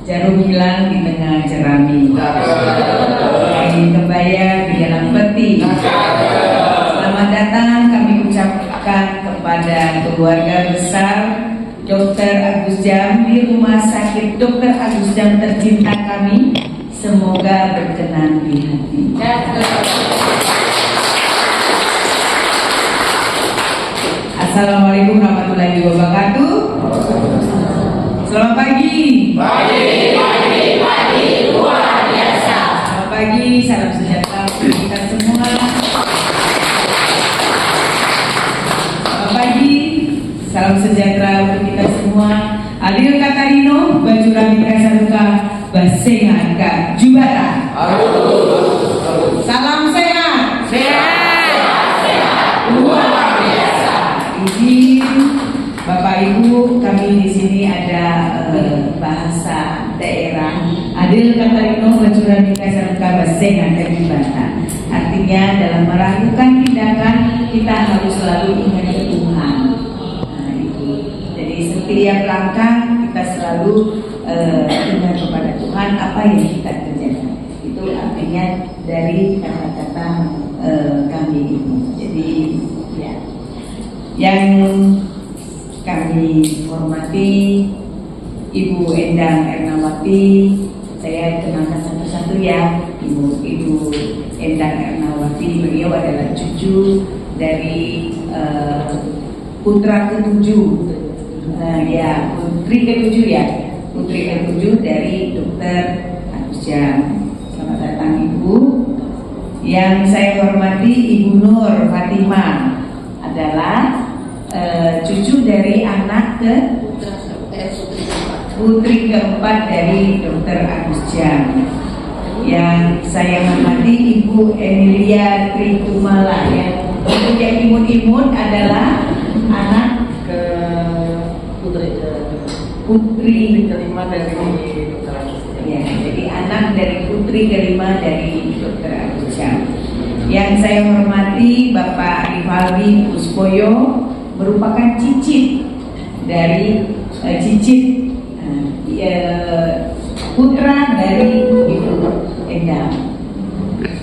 jarum hilang di tengah jerami, kain kebaya di dalam peti. Selamat datang kami ucapkan kepada keluarga besar Dr. Agus Jam di Rumah Sakit Dr. Agus Jam tercinta kami. Semoga berkenan di hati. Assalamualaikum warahmatullahi wabarakatuh. Selamat pagi. Pagi luar biasa. Selamat pagi, salam sejahtera untuk kita semua. Selamat pagi, salam sejahtera untuk kita semua. Adil Katarino, baju Ramika Saruka, Basengan Kak Jubara. Salam sehat. Sehat. Luar biasa. Izin Bapak Ibu, kami di sini ada bahasa daerah. Adil Katarino, baju Ramika Saruka, Basengan Kak Jubara. Artinya dalam melakukan tindakan kita harus selalu ingat Tuhan. Nah, itu. Jadi setiap langkah kita selalu ingat kepada Tuhan apa yang kita kerjakan. Itu artinya dari kata-kata kami itu. Jadi ya, yang kami hormati Ibu Endang Ernawati, saya kenalkan satu-satu ya. Ibu Endang Ernawati, beliau adalah cucu dari putra ketujuh, ya putri ketujuh ya, putri ketujuh dari Dr. Agus Jam. Selamat datang Ibu. Yang saya hormati Ibu Nur Fatimah adalah cucu dari anak putri keempat dari Dr. Agus Jam. Yang saya hormati Ibu Emilia Trikumala, yang untuk yang imut-imut adalah anak putri kelima dari Dr. Agus Jam. Ya, jadi anak dari putri kelima dari Dr. Agus Jam. Yang saya hormati Bapak Rivaldi Puspoyo, merupakan cicit dari putra dari Ibu Endang.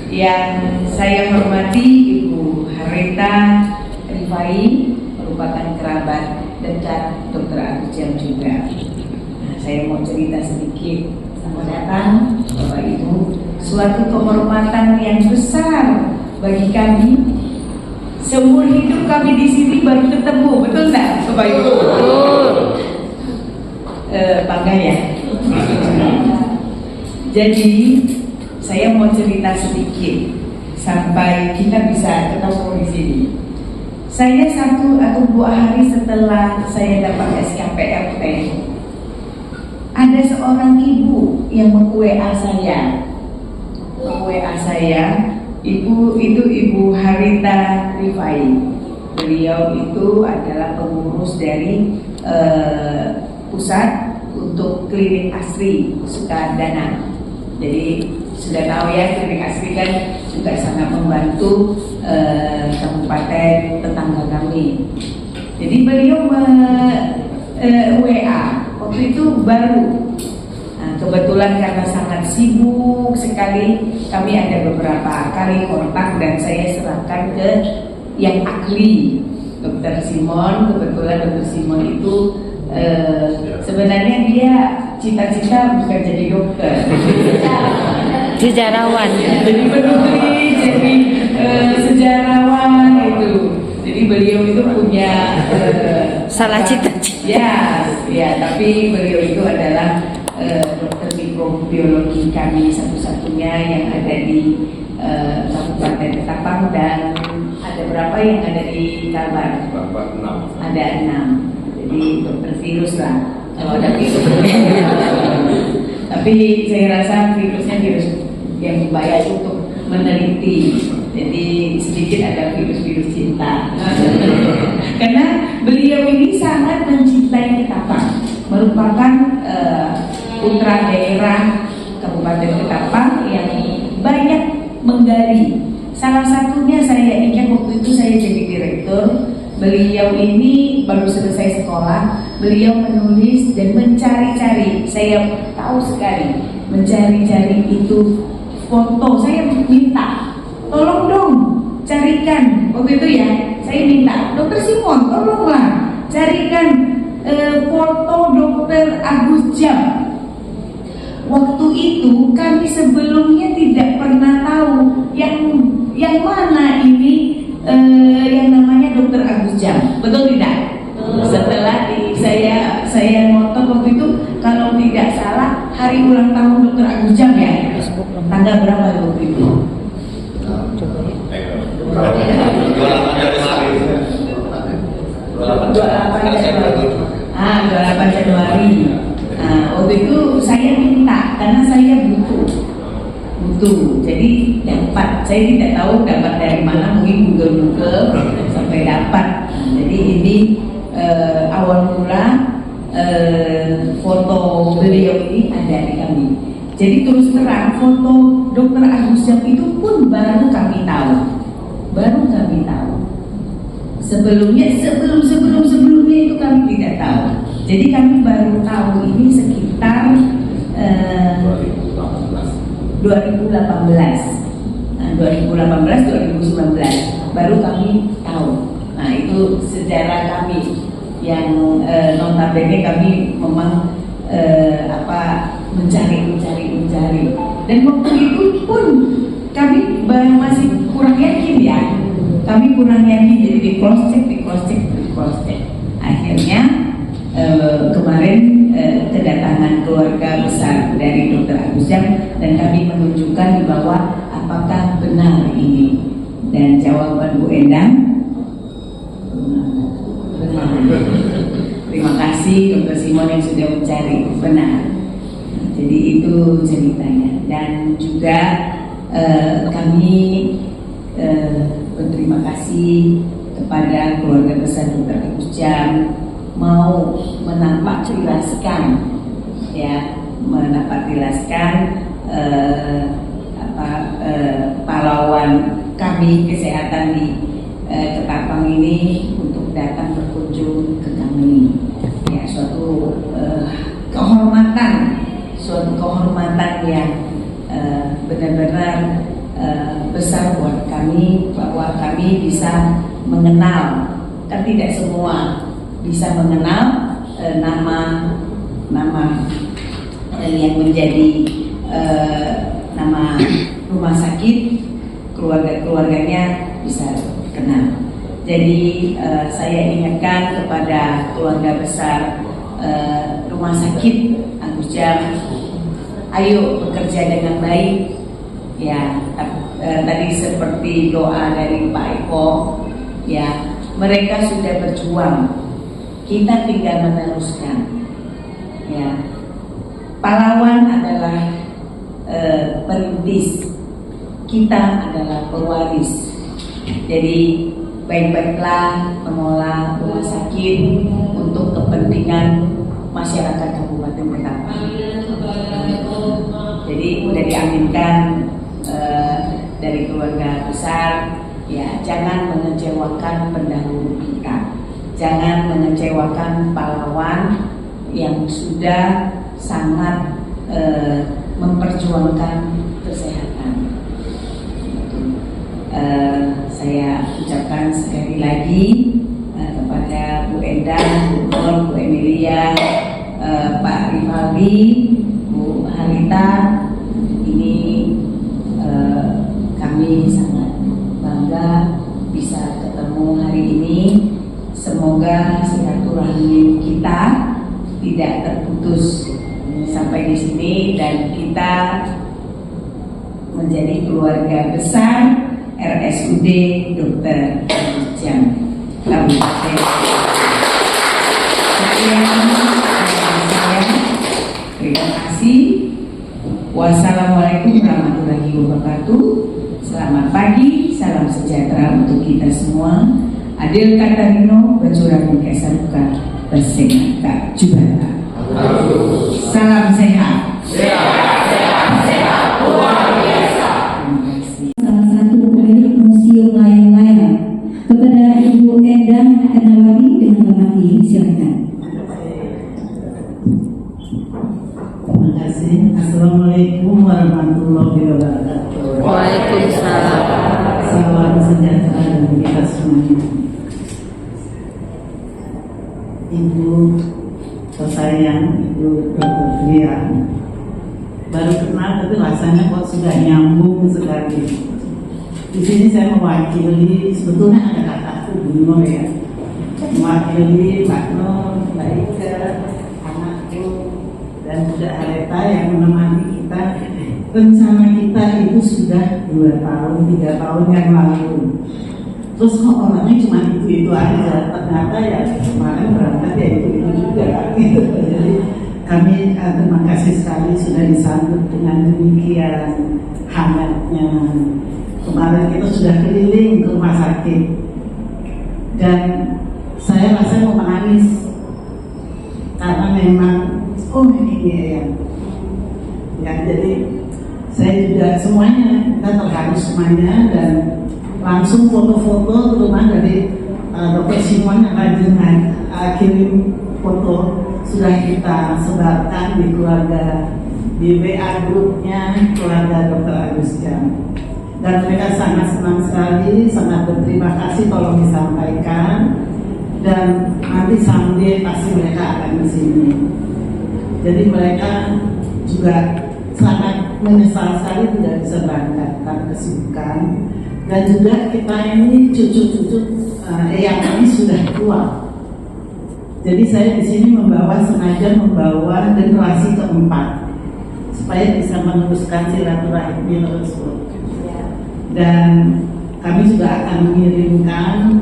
Yang saya hormati Ibu Harita Rifai, merupakan kerabat dekat Dr. Agus Jam juga. Nah, saya mau cerita sedikit. Selamat datang Bapak Ibu. Suatu kehormatan yang besar bagi kami. Seumur hidup kami di sini baru ketemu, betul nggak, Bapak Ibu? Bangga ya. Jadi saya mau cerita sedikit sampai kita bisa ketemu di sini. Saya 1 atau 2 hari setelah saya dapat SKPRT, ada seorang ibu yang meng-WA saya. Ibu itu Ibu Harita Rifai. Beliau itu adalah pengurus dari pusat untuk klinik ASRI Sukadana. Jadi sudah tahu ya, klinik ASRI kan juga sangat membantu kabupaten tetangga kami. Jadi beliau WA waktu itu baru. Nah, kebetulan karena sangat sibuk sekali, kami ada beberapa kali kontak dan saya serahkan ke yang ahli, Dr. Simon. Kebetulan Dr. Simon itu sebenarnya dia cita-cita bukan jadi dokter, sejarawan, jadi penulis, jadi sejarawan itu. Jadi beliau itu punya salah cita-cita. Ya, tapi beliau itu adalah dokter mikrobiologi kami satu-satunya yang ada di Kabupaten Ketapang, dan ada berapa yang ada di Kalbar? 6. Ada 6. Jadi dokter virus lah. Kalau ada virus. Tapi saya rasa virusnya virus yang baik untuk meneliti. Jadi sedikit ada virus-virus cinta. Karena beliau ini sangat mencintai Ketapang, merupakan putra daerah Kabupaten Ketapang yang banyak menggali. Salah satunya saya ingat waktu itu saya jadi direktur, beliau ini baru selesai sekolah, beliau menulis dan mencari-cari. Saya tahu sekali mencari-cari itu foto. Saya minta, tolong dong carikan waktu itu ya. Saya minta, Dokter Simon, tolonglah carikan foto Dokter Agus Jam. Waktu itu kami sebelumnya tidak pernah tahu yang mana ini yang namanya Dokter Agus Jam, betul tidak? Setelah saya ngotot waktu itu, kalau tidak salah hari ulang tahun Dokter Agus Jam ya, tanggal berapa waktu itu? 28 Januari. Waktu itu saya minta karena saya butuh. Jadi dapat. Saya tidak tahu dapat dari mana, mungkin Google sampai dapat. Jadi ini awal mula foto beliau ini ada di kami. Jadi terus terang foto Dokter Agus Jam itu pun baru kami tahu. Sebelumnya itu kami tidak tahu. Jadi kami baru tahu ini sekitar 2018, 2019 baru kami tahu. Nah itu sejarah kami yang notabene kami memang mencari. Dan waktu itu pun kami masih kurang yakin ya. Jadi di cross check. Akhirnya kemarin kedatangan keluarga besar dari Dokter Agus Jam dan kami menunjukkan bahwa apakah benar ini, dan jawaban Bu Endang, terima kasih Dokter Simon yang sudah mencari, benar. Jadi itu ceritanya. Dan juga kami berterima kasih kepada keluarga besar Dokter Agus Jam mau menampak jelaskan pahlawan kami kesehatan di Ketapang ini untuk datang berkunjung ke kami. Ya, suatu kehormatan yang benar-benar besar buat kami, bahwa kami bisa mengenal, kan tidak semua bisa mengenal nama yang menjadi nama rumah sakit, keluarganya bisa kenal. Jadi saya ingatkan kepada keluarga besar rumah sakit Agus Jam, ayo bekerja dengan baik ya. Tadi seperti doa dari Pak Eko ya, mereka sudah berjuang, kita tinggal meneruskan ya. Pahlawan adalah perintis, kita adalah pewaris. Jadi baik-baiklah mengelola rumah sakit untuk kepentingan masyarakat Kabupaten Ketapang. Jadi sudah diaminkan dari keluarga besar ya, jangan mengecewakan pendahulu kita, jangan mengecewakan pahlawan yang sudah sangat memperjuangkan kesehatan. Saya ucapkan sekali lagi kepada Bu Endang, Bu Nur, Bu Emilia, Pak Rivaldi, Bu Harita, ini kami sangat bangga bisa ketemu hari ini. Semoga silaturahmi kita tidak terputus sampai di sini dan kita menjadi keluarga besar RSUD Dokter Agus Jam. Terima kasih. Wassalamualaikum warahmatullahi wabarakatuh. Selamat pagi, salam sejahtera untuk kita semua. Adil Katarino, Bacurang Kesaruka, Bersenata Jubata. Salam sehat. Sehat, luar biasa. Salah satu pemilik Museum Layang-Layang, kepada Ibu Endang Ernawati dengan hormati. kasih. Assalamualaikum warahmatullahi wabarakatuh. Waalaikumsalam. Salam sejahtera bagi kita semuanya. Ibu tersayang, Ibu Dr. Tria, baru kenal tapi rasanya kok sudah nyambung sekali. Di sini saya mewakili, sebetulnya ada kataku Bu Nur ya, mewakili Pak Nur, Mbak Ika, anakku, dan juga Hareta yang menemani kita. Rencana kita itu sudah 2 tahun, 3 tahun yang lalu. Terus kok orangnya cuma itu aja, ternyata ya kemarin berangkat ya itu juga gitu. Jadi kami terima kasih sekali sudah disambut dengan demikian hangatnya. Kemarin kita sudah keliling ke rumah sakit dan saya rasa mau menangis karena memang ini ya jadi saya juga semuanya kita terharu semuanya dan langsung foto-foto terutama dari Dr. Simon yang rajin kirim foto sudah kita sebarkan di keluarga, di WA grupnya keluarga Dr. Agus Jam, dan mereka sangat senang sekali, sangat berterima kasih, tolong disampaikan dan nanti someday pasti mereka akan ke sini. Jadi mereka juga sangat menyesal sekali tidak bisa berangkat karena kesibukan. Dan juga kita ini cucu-cucu yang kami sudah tua. Jadi saya di sini sengaja membawa generasi keempat supaya bisa meneruskan silaturahmi tersebut. Dan kami juga akan mengirimkan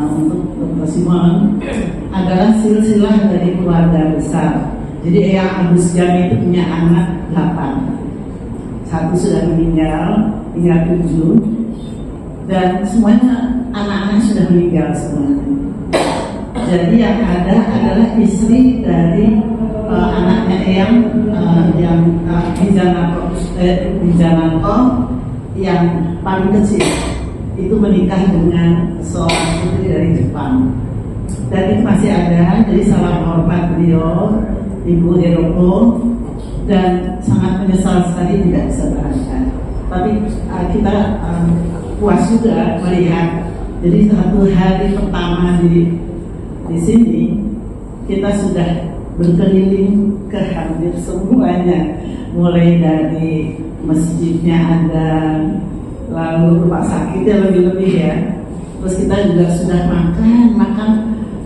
untuk Dr. Simon adalah silsilah dari keluarga besar. Jadi Eyang Agus Jam itu punya anak 8. 1 sudah meninggal, tinggal 7. Dan semuanya anak-anak sudah meninggal semuanya. Jadi yang ada adalah istri dari anaknya yang Wijananto yang paling kecil itu menikah dengan seorang putri dari Jepang. Dan itu masih ada. Jadi salam hormat beliau, Ibu Heroko, dan sangat menyesal sekali tidak bisa berangkat. Tapi kita puas juga melihat. Jadi 1 hari pertama di sini kita sudah berkeliling ke hampir semuanya, mulai dari masjidnya ada, lalu rumah sakitnya lebih-lebih ya. Terus kita juga sudah makan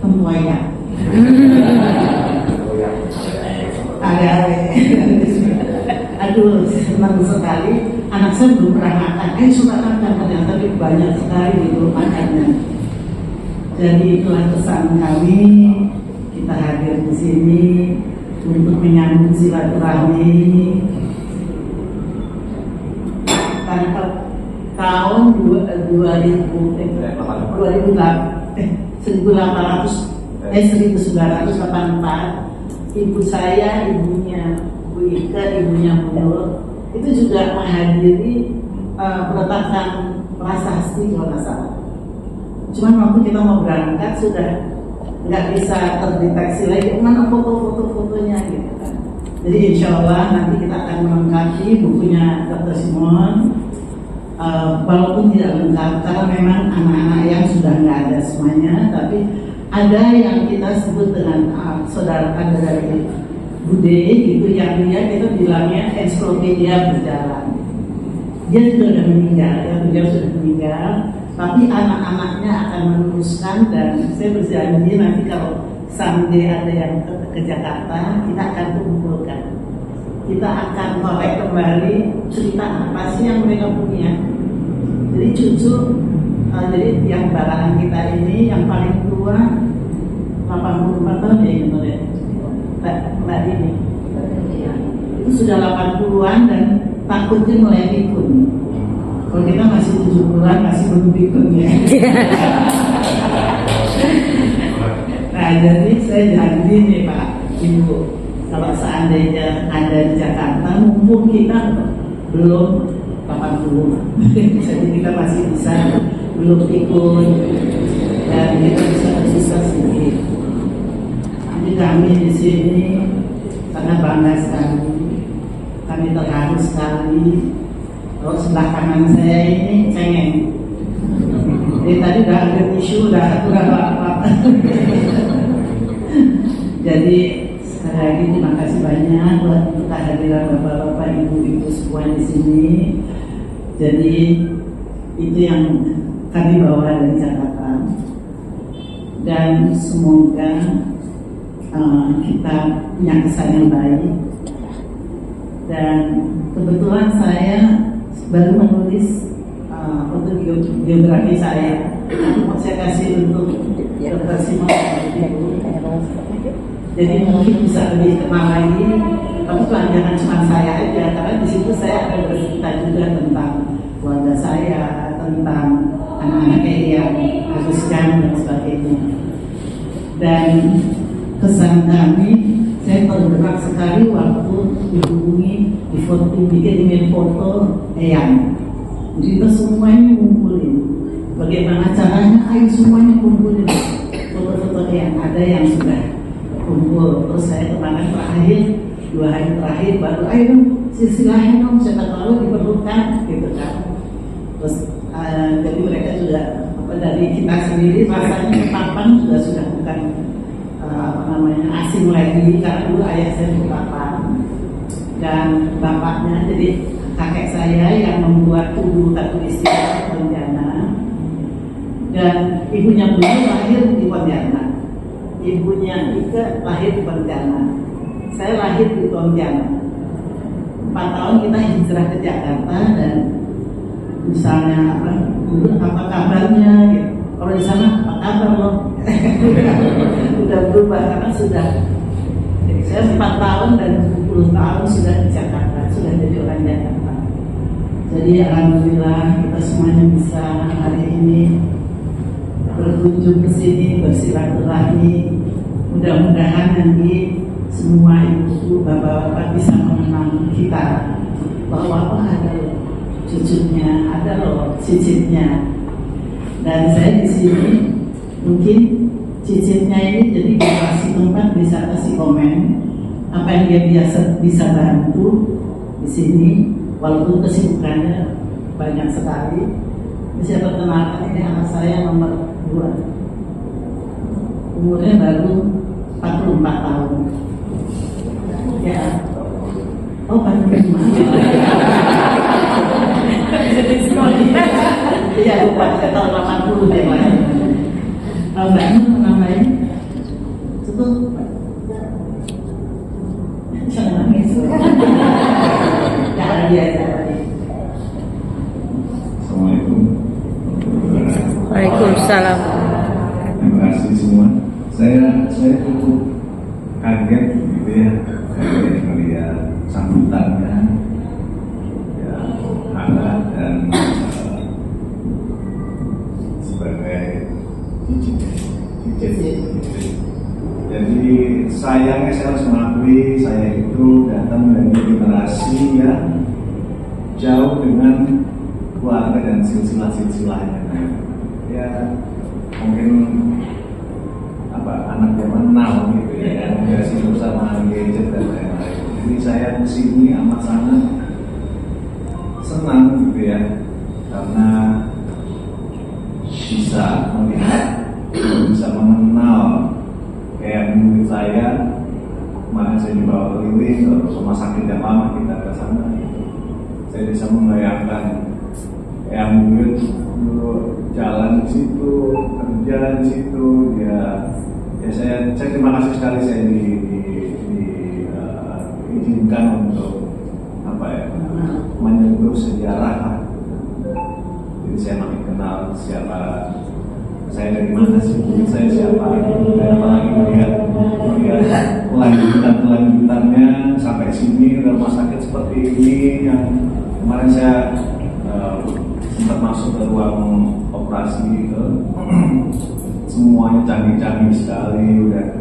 tempoyak. Aduh, senang sekali. Anak saya belum pernah makan. Suka makan ternyata banyak sekali itu makannya. Jadi itulah kesan kami. Kita hadir di sini untuk menyambung silaturahmi. Karena tahun 1984 ibu saya, ibunya Bu Ika, ibunya Bu Nur itu juga menghadiri peletakan prasasti kalau nggak salah. Cuman waktu kita mau berangkat sudah nggak bisa terdeteksi lagi mana foto-fotonya gitu kan. Jadi insya Allah nanti kita akan melengkapi bukunya Dr. Simon, walaupun tidak lengkap karena memang anak-anak yang sudah nggak ada semuanya, tapi ada yang kita sebut dengan saudara ada dari Bude gitu yang dia kita bilangnya ensiklopedia berjalan. Dia juga sudah meninggal, beliau sudah meninggal, tapi anak-anaknya akan meneruskan dan saya berjanji nanti kalau someday ada yang ke Jakarta kita akan kumpulkan. Kita akan korek kembali cerita apa sih yang mereka punya. Jadi cucu, jadi yang barangan kita ini yang paling tua 84 tahun ya gitu ya. Mbak ini itu sudah 80-an dan takutnya mulai pikun. Kalau kita masih 70-an masih belum pikun ya. Nah jadi saya janji nih Pak Ibu, kalau seandainya ada di Jakarta mumpung kita belum 80, jadi kita masih bisa belum pikun dan kita bisa sedikit. Jadi kami di sini sangat bangga sekali kami terharu sekali. Kalau sebelah kanan saya ini cengeng. Jadi tadi udah ada tisu, udah apa. Jadi sekali lagi terima kasih banyak buat kehadiran bapak-bapak, ibu-ibu semua di sini. Jadi itu yang kami bawa dari Jakarta. Dan semoga kita punya kesan yang baik. Dan kebetulan saya baru menulis autobiografi saya. Saya kasih untuk Dr. Simon. Jadi mungkin bisa lebih kenal lagi. Tapi jangan cuma saya aja, karena di situ saya akan bercerita juga tentang keluarga saya, tentang anak-anaknya yang Agus Jan dan sebagainya. Dan kesan kami, saya tergerak sekali waktu dihubungi di foto, bikin email foto Eyang. Jadi kita semuanya ngumpulin. Bagaimana caranya? Ayo semuanya kumpulin foto-foto Eyang. Ada yang sudah kumpul. Terus saya kemarin terakhir 2 hari terakhir baru ayo dong silsilahnya dong, siapa tahu diperlukan gitu kan. Terus jadi mereka juga dari kita sendiri rasanya papan juga sudah bukan asing lagi, karena dulu ayah saya papan dan bapaknya, jadi kakek saya yang membuat tubuh katulistiwa Pontianak, dan ibunya dulu lahir di Pontianak, ibunya Ika lahir di Pontianak, saya lahir di Pontianak. 4 tahun kita hijrah ke Jakarta, dan misalnya apa kabarnya gitu. Kalau di sana apa kabar loh? Udah berubah karena sudah. Jadi saya 4 tahun dan 20 tahun sudah di Jakarta, sudah jadi orang Jakarta. Jadi alhamdulillah kita semuanya bisa hari ini berkunjung ke sini, bersilaturahmi. Mudah-mudahan nanti semua ibu, bapak-bapak bisa mengenang kita bahwa ada loh cucunya, ada loh cicitnya. Dan saya di sini mungkin cicitnya ini jadi kasih tempat, bisa kasih komen apa yang dia biasa bisa bantu di sini, walaupun kesibukannya banyak sekali. Saya perkenalkan, ini anak saya nomor 2, umurnya baru 44 tahun. Ya, oh 45. Iya, lupa, saya tahun 80 yang lain. Mbak Nur namanya itu jangan nangis. Jangan biasa. Assalamualaikum. Waalaikumsalam. Terima kasih semua. Saya cukup kaget gitu ya, melihat sambutannya ya, hangat dan sebagai cicit. Jadi sayangnya saya harus mengakui, saya itu datang dari generasi yang jauh dengan keluarga dan silsilah-silsilahnya. Ya mungkin anak zaman now gitu ya, nggak sibuk sama gadget dan lain-lain. Jadi saya kesini amat sangat senang gitu ya, karena bisa melihat, bisa mengenal kayak menurut saya. Kemarin saya dibawa keliling ke rumah sakit yang lama, kita ke sana gitu. Saya bisa membayangkan yang mungkin dulu jalan di situ, kerja di situ, ya saya terima kasih sekali saya diizinkan untuk menyentuh sejarah. Jadi saya makin kenal siapa saya, dari mana sih, saya siapa, dan apalagi melihat kelanjutannya sampai sini, rumah sakit seperti ini yang kemarin saya sempat masuk ke ruang operasi itu. Semuanya canggih-canggih sekali, udah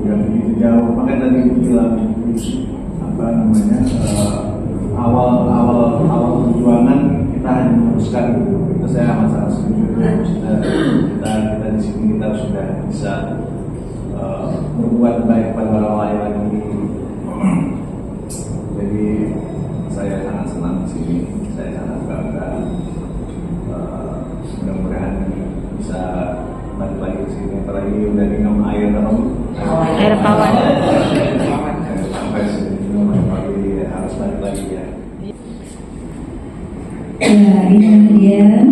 begitu jauh. Makanya tadi bilang awal perjuangan kita hanya meneruskan, itu saya amat sangat setuju. Kita di sini kita sudah bisa berbuat baik pada orang lain lagi. Jadi Dermawan. Sampai sini pagi harus balik lagi ya. Ya, ini dia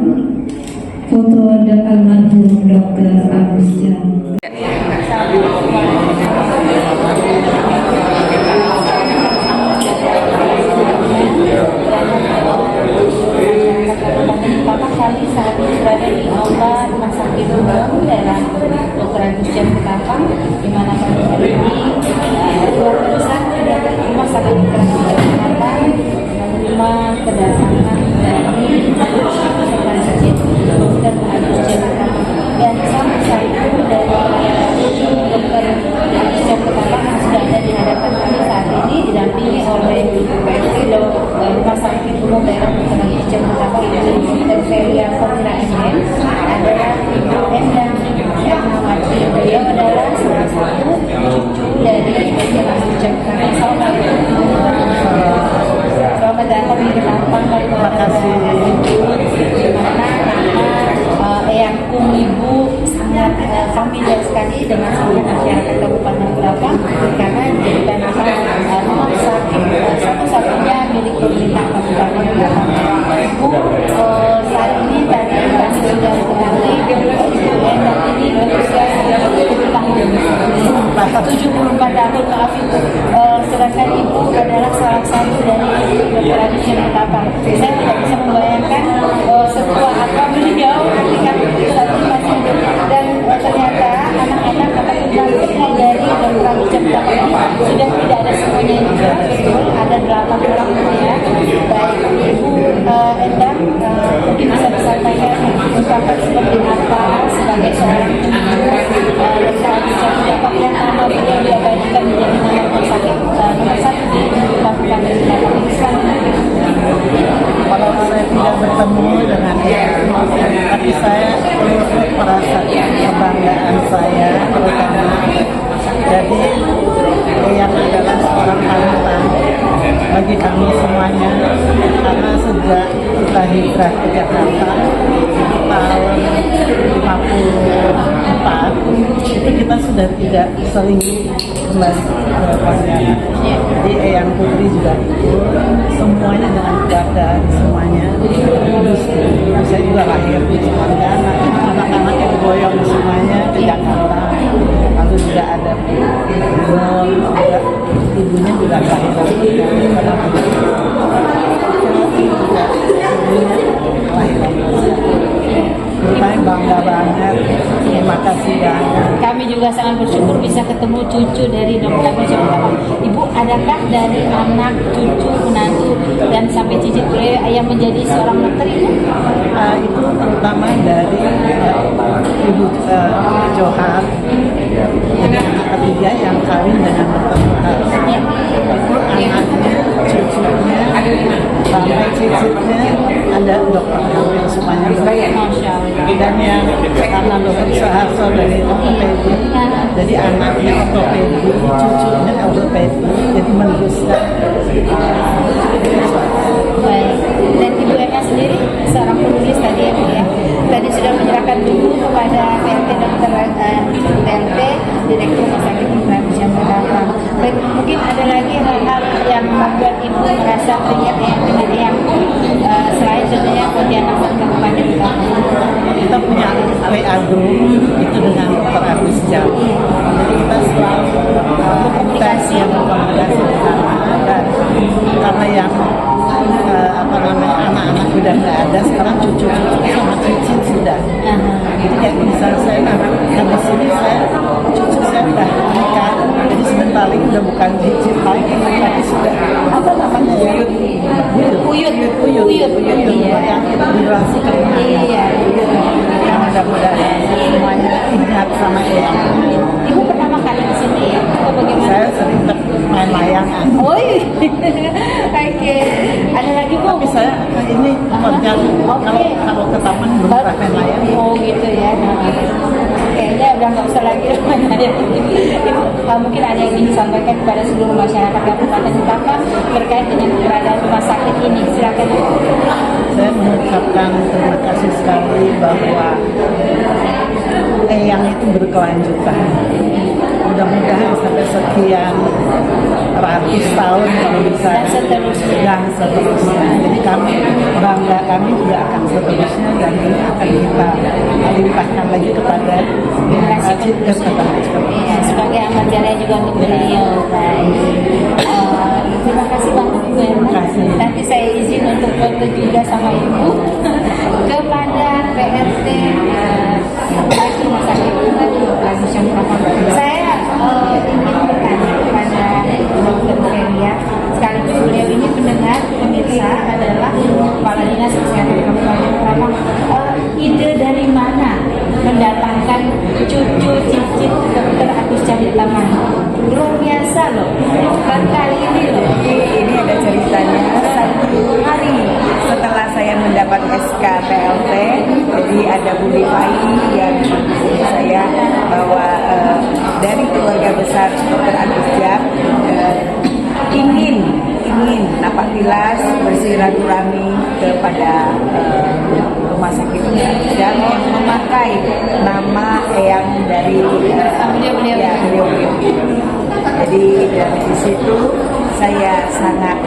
foto almarhum Dr. Agus Jam. Pertama kali saat ini berada di aula Rumah Sakit Umum daerah Dr. Agus Jam Ketapang, di mana pada hari ini keluarga besar dari Rumah Sakit Dr. Agus Jam Ketapang menerima kedatangan dari Masjid Dr. Agus Jam Ketapang, dan sampai saat itu dari Dr. Agus Jam Ketapang yang sudah ada di hadapan kami saat ini didampingi oleh PRT Rumah Sakit Umum daerah Dr. Agus Jam Ketapang dan Feria Fadila MM adalah Ibu Endang Ernawati. Beliau adalah salah satu cucu dari Dr. Agus Jam Ketapang. Selamat datang di Ketapang. Terima kasih. Di mana eyangkum ibu sangat familiar sekali dengan seluruh masyarakat Kabupaten Ketapang karena dijadikan rumah sakit satu-satunya milik pemerintah Kabupaten Ketapang. Ibu saat ini tadi kami sudah ketahui Ibu Endang ini berusia 74 tahun, maaf Ibu. Sedangkan Ibu adalah salah satu dari Dr. Agus Jam Ketapang. Saya tidak bisa membayangkan setua apa beliau ketika saat ini masih hidup, dan ternyata anak-anak ataupun keluarga dari Dr. Agus Jam Ketapang ini sudah tidak ada semuanya juga. Betul, ada 8 orang ya. Baik Ibu Endang, mungkin bisa disampaikan ungkapan seperti apa sebagai seorang ibu Dr. Agus Jam Ketapang yang nama beliau diabadikan menjadi nama rumah sakit nomor 1 di Kabupaten Ketapang ini. Kalau saya tidak bertemu dengan dia, tapi saya merasa kebanggaan saya karena jadi yang adalah seorang panutan bagi kami semuanya, karena sejak kita hijrah ke Jakarta tahun 54 itu kita sudah tidak sering kembali ke Pontianak. Jadi Eyang Putri juga ikut, semuanya dengan keluarga semuanya. Saya juga lahir di Pontianak, anak-anaknya diboyong semuanya ke Jakarta. Lalu juga ada Nol, juga ibunya juga lahir di Jakarta. Saya bangga banget, terima kasih banget. Kami juga sangat bersyukur bisa ketemu cucu dari Dr. Agus Jam Ketapang. Ibu, adakah dari anak, cucu, menantu, dan sampai cicit beliau yang menjadi seorang dokter Ibu? Itu terutama dari Ibu Johar, jadi anak ketiga yang kawin dengan Dr. Johar. Itu anaknya, cucunya, sampai cicitnya ada dokter yang semuanya dokter. Dan yang karena dokter Soeharto dari ortopedi, jadi anaknya ortopedi, cucunya ortopedi, jadi meneruskan. Baik. Dan Ibu Eka sendiri seorang penulis tadi ya Bu ya. Tadi sudah menyerahkan buku kepada PLT Dr. PLT Direktur Rumah Sakit Dr. Agus Jam Ketapang. Baik, mungkin ada lagi hal-hal yang membuat Ibu merasa teringat dengan yang selain tentunya Pontianak dan Kabupaten Ketapang. Kita punya WA group itu dengan Dr. Agus Jam. Jadi kita selalu berkomunikasi di sana, dan karena yang anak-anak sudah nggak ada, sekarang cucu-cucu sama cicit sudah. Jadi kayak misalnya saya di sini cucu saya udah nikah, jadi sebentar lagi udah bukan cicit lagi, tapi sudah apa namanya ya? Uyut yang kita durasi karena yang mudah-mudahan semuanya ingat sama Eyang. Ibu pertama kali di sini ya? Atau bagaimana? Saya sering main layangan. Oh iya. Oke. Ada lagi Bu? Tapi saya ini Pontianak kalau ke taman belum pernah main layangan. Oh gitu ya. Kayaknya udah nggak usah lagi main layangan. Ibu mungkin ada yang ingin disampaikan kepada seluruh masyarakat Kabupaten Ketapang terkait dengan keberadaan rumah sakit ini. Silakan. Saya mengucapkan terima kasih sekali bahwa Eyang itu berkelanjutan. mudah-mudahan sampai sekian ratus tahun kalau bisa Dan seterusnya. dan seterusnya. Jadi kami bangga, kami juga akan seterusnya dan ini akan kita limpahkan lagi kepada Generasi penerus. Iya, sebagai amat jariah juga untuk beliau. Baik. Terima kasih banget Ibu Erna. kasih. Nanti saya izin untuk foto juga sama Ibu kepada PRT Rumah Sakit Agus Syamrapang. Saya ingin bertanya kepada Dr. Feria, sekaligus beliau ini pendengar pemirsa adalah Kepala Dinas Kesehatan Kabupaten Kerawang. Ide dari mana mendatangkan cucu cicit Dr. Agus Syamrapang? Luar biasa loh, baru kali ini loh. Ini ada ceritanya. 1 hari setelah saya mendapat SK PLT, jadi ada Budi Pai yang menghubungi saya bahwa dari keluarga besar Dr. Agus Jam ingin napak tilas bersilaturahmi kepada rumah sakit dan yang memakai nama yang dari beliau. Jadi dari situ saya sangat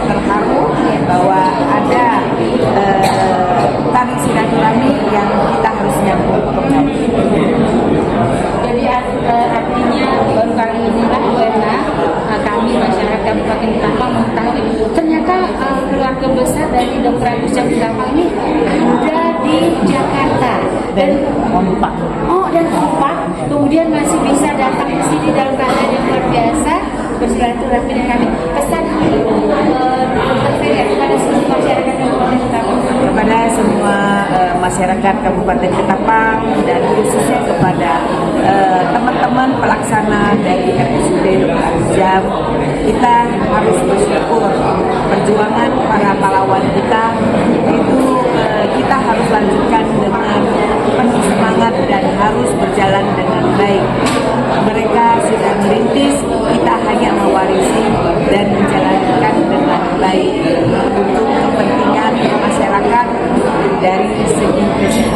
terharu bahwa ada tali silaturahmi yang kita harus nyambung kembali. Jadi artinya baru kali inilah Bu Erna, kami masyarakat Kabupaten Ketapang mengetahui ternyata keluarga besar dari Dr. Agus Syamrapang ini ada di Jakarta dan kompak. dan kompak, kemudian masih bisa datang ke sini dalam keadaan yang luar biasa bersilaturahmi dengan kami. Pesan Dr. Feria kepada seluruh masyarakat Kabupaten Ketapang. Kepada semua masyarakat Kabupaten Ketapang dan khususnya kepada teman-teman pelaksana dari RSUD Dr. Agus Jam, kita harus bersyukur perjuangan para pahlawan kita itu kita harus lanjutkan dengan penuh semangat dan harus berjalan dengan baik. Mereka sudah merintis, kita hanya mewarisi dan menjalankan dengan baik untuk kepentingan masyarakat dari segi kesehatan.